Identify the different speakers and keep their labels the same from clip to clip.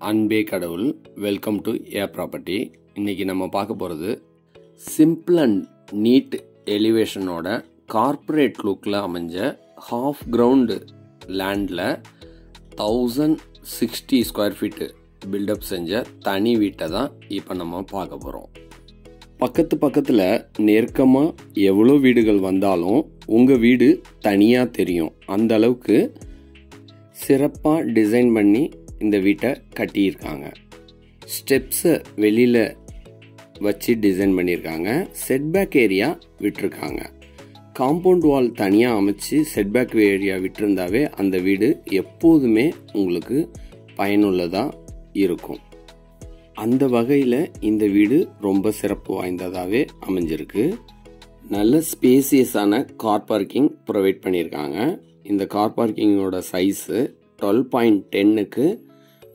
Speaker 1: அன்பே கடவுள். Welcome to A property. இன்னைக்கு நம்ம பார்க்க போகிறது சிம்பிள் அண்ட் நீட் எலிவேஷனோட கார்ப்பரேட் லுக்கில் அமைஞ்ச ஹாஃப் கிரவுண்டு லேண்டில் 1060 ஸ்கொயர் ஃபீட்டு பில்டப் செஞ்ச தனி வீட்டை தான் இப்போ நம்ம பார்க்க போகிறோம். பக்கத்தில் நெருக்கமாக எவ்வளோ வீடுகள் வந்தாலும் உங்கள் வீடு தனியாக தெரியும். அந்த அளவுக்கு சிறப்பாக டிசைன் பண்ணி இந்த வீட்டை கட்டியிருக்காங்க. ஸ்டெப்ஸை வெளியில் வச்சு டிசைன் பண்ணியிருக்காங்க. செட்பேக் ஏரியா விட்டுருக்காங்க. காம்பவுண்ட் வால் தனியாக அமைச்சு செட்பேக் ஏரியா விட்டுருந்தாவே அந்த வீடு எப்போதுமே உங்களுக்கு பயனுள்ளதாக இருக்கும். அந்த வகையில் இந்த வீடு ரொம்ப சிறப்பு வாய்ந்ததாகவே அமைஞ்சிருக்கு. நல்ல ஸ்பேசியஸான கார் பார்க்கிங் ப்ரொவைட் பண்ணியிருக்காங்க. இந்த கார் பார்க்கிங்கோட சைஸு 12.10க்கு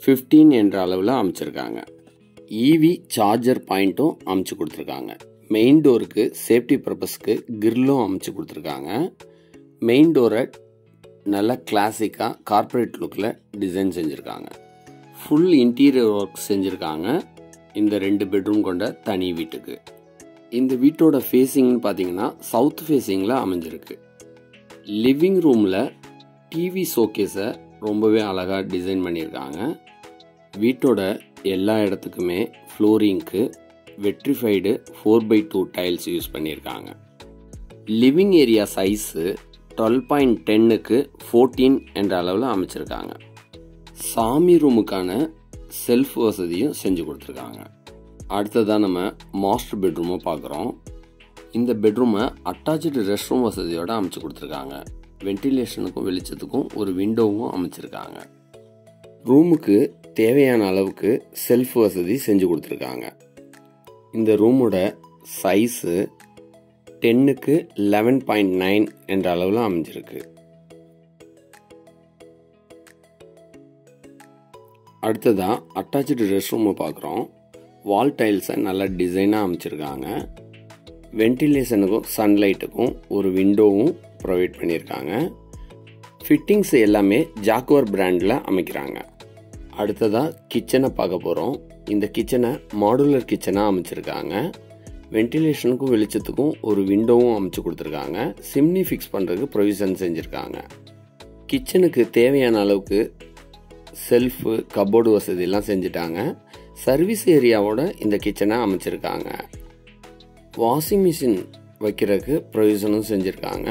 Speaker 1: 15 என்ற அளவில் அமைச்சிருக்காங்க. இவி சார்ஜர் பாயிண்ட்டும் அமைச்சு கொடுத்துருக்காங்க. மெயின் டோருக்கு சேஃப்டி பர்பஸ்க்கு கிரில்லும் அமைச்சு கொடுத்துருக்காங்க. மெயின் டோரை நல்ல கிளாசிக்காக கார்ப்பரேட் லுக்கில் டிசைன் செஞ்சுருக்காங்க. ஃபுல் இன்டீரியர் ஒர்க் செஞ்சுருக்காங்க இந்த 2 பெட்ரூம் கொண்ட தனி வீட்டுக்கு. இந்த வீட்டோட ஃபேஸிங்னு பார்த்தீங்கன்னா சவுத் ஃபேஸிங்கில் அமைஞ்சிருக்கு. லிவிங் ரூமில் டிவி ஷோகேஸை ரொம்பவே அழகாக டிசைன் பண்ணியிருக்காங்க. வீட்டோட எல்லா இடத்துக்குமே ஃப்ளோரிங்க்கு வெட்ரிஃபைடு 4x2 டைல்ஸ் யூஸ் பண்ணியிருக்காங்க. லிவிங் ஏரியா சைஸு 12.10க்கு 14 என்ற அளவில் அமைச்சிருக்காங்க. சாமி ரூமுக்கான செல்ஃப் வசதியும் செஞ்சு கொடுத்துருக்காங்க. அடுத்ததான் நம்ம மாஸ்டர் பெட்ரூமை பார்க்குறோம். இந்த பெட்ரூமை அட்டாச்சு ரெஸ்ட் ரூம் வசதியோடு அமைச்சு கொடுத்துருக்காங்க. வென்டிலேஷனுக்கும் வெளிச்சத்துக்கும் ஒரு விண்டோவும் அமைச்சிருக்காங்க. ரூமுக்கு தேவையான அளவுக்கு செல்ஃப் வசதி செஞ்சு கொடுத்துருக்காங்க. இந்த ரூமோட சைஸு 10க்கு 11.9 என்ற அளவில் அமைஞ்சிருக்கு. அடுத்ததான் அட்டாச்சு ரெஸ்ட் ரூமை பார்க்குறோம். வால் டைல்ஸை நல்லா டிசைனாக அமைச்சிருக்காங்க. வென்டிலேஷனுக்கும் சன்லைட்டுக்கும் ஒரு விண்டோவும் ப்ரொவைட் பண்ணியிருக்காங்க. ஃபிட்டிங்ஸ் எல்லாமே ஜாக்குவர் பிராண்டில் அமைக்கிறாங்க. அடுத்ததாக கிச்சனை பார்க்க போகிறோம். இந்த கிச்சனை மாடுலர் கிச்சனாக அமைச்சிருக்காங்க. வென்டிலேஷனுக்கும் வெளிச்சத்துக்கும் ஒரு விண்டோவும் அமைச்சு கொடுத்துருக்காங்க. சிம்னி ஃபிக்ஸ் பண்ணுறதுக்கு ப்ரொவிஷன் செஞ்சுருக்காங்க. கிச்சனுக்கு தேவையான அளவுக்கு செல்ஃபு கப்போர்டு வசதியெல்லாம் செஞ்சுட்டாங்க. சர்வீஸ் ஏரியாவோட இந்த கிச்சனை அமைச்சிருக்காங்க. வாஷிங் மிஷின் வைக்கிறதுக்கு ப்ரொவிஷனும் செஞ்சுருக்காங்க.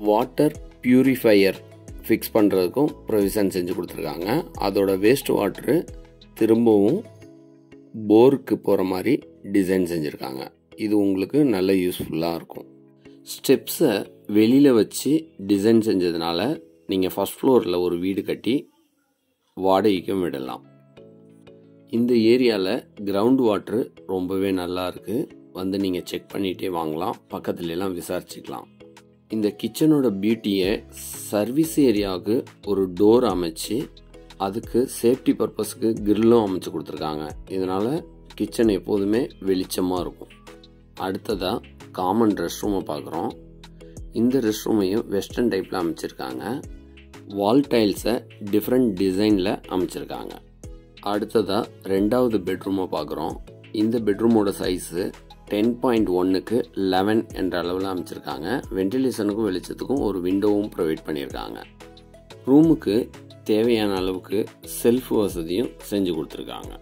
Speaker 1: வாட்டர் பியூரிஃபையர் ஃபிக்ஸ் பண்ணுறதுக்கும் ப்ரொவிஷன் செஞ்சு கொடுத்துருக்காங்க. அதோட வேஸ்ட் வாட்ரு திரும்பவும் போருக்கு போகிற மாதிரி டிசைன் செஞ்சுருக்காங்க. இது உங்களுக்கு நல்ல யூஸ்ஃபுல்லாக இருக்கும். ஸ்டெப்ஸை வெளியில் வச்சு டிசைன் செஞ்சதுனால நீங்கள் ஃபர்ஸ்ட் ஃப்ளோரில் ஒரு வீடு கட்டி வாடகைக்கும் விடலாம். இந்த ஏரியாவில் கிரவுண்ட் வாட்ரு ரொம்பவே நல்லா இருக்குது. வந்து நீங்கள் செக் பண்ணிகிட்டே வாங்கலாம். பக்கத்துலலாம் விசாரிச்சுக்கலாம். இந்த கிச்சனோட பியூட்டியை சர்வீஸ் ஏரியாவுக்கு ஒரு டோர் அமைச்சு அதுக்கு சேஃப்டி பர்பஸ்க்கு கிரில்லும் அமைச்சு கொடுத்துருக்காங்க. இதனால் கிச்சன் எப்போதுமே வெளிச்சமாக இருக்கும். அடுத்ததாக காமன் ரெஸ்ட் ரூமை பார்க்குறோம். இந்த ரெஸ்ட் ரூமையும் வெஸ்டர்ன் டைப்பில் அமைச்சிருக்காங்க. வால் டைல்ஸை டிஃப்ரெண்ட் டிசைனில் அமைச்சிருக்காங்க. அடுத்ததாக 2வது பெட்ரூமை பார்க்குறோம். இந்த பெட்ரூமோட சைஸு 10.1க்கு 11 என்ற அளவில் அமைச்சிருக்காங்க. வென்டிலேஷனுக்கும் வெளிச்சத்துக்கும் ஒரு விண்டோவும் ப்ரொவைட் பண்ணியிருக்காங்க. ரூமுக்கு தேவையான அளவுக்கு செல்ஃப் வசதியும் செஞ்சு கொடுத்துருக்காங்க.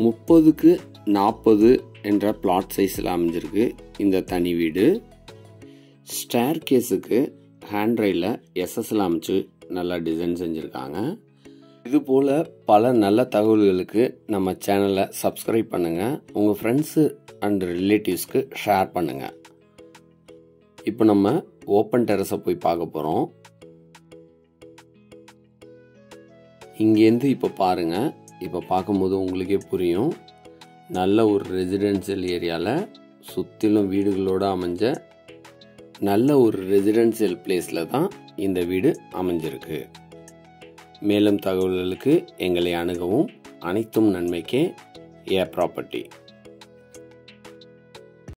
Speaker 1: 30க்கு 40 என்ற பிளாட் சைஸில் அமைஞ்சிருக்கு இந்த தனி வீடு. ஸ்டேர் கேஸுக்கு ஹேண்ட்ரையில் எஸ்எஸ்ல அமைச்சு நல்லா டிசைன் செஞ்சுருக்காங்க. இதுபோல் பல நல்ல தகவல்களுக்கு நம்ம சேனலை சப்ஸ்கிரைப் பண்ணுங்கள். உங்கள் ஃப்ரெண்ட்ஸு அண்ட் ரிலேட்டிவ்ஸ்க்கு ஷேர் பண்ணுங்கள். இப்போ நம்ம ஓப்பன் டெரஸை போய் பார்க்க போகிறோம். இங்கேருந்து இப்போ பாருங்கள். இப்போ பார்க்கும்போது உங்களுக்கே புரியும். நல்ல ஒரு ரெசிடென்ஷியல் ஏரியாவில் சுற்றிலும் வீடுகளோடு அமைஞ்ச நல்ல ஒரு ரெசிடென்ஷியல் பிளேஸில் தான் இந்த வீடு அமைஞ்சிருக்கு. மேலும் தகவல்களுக்கு எங்களை அணுகவும். அனைத்தும் நன்மைக்கே ஏ ப்ராப்பர்ட்டி.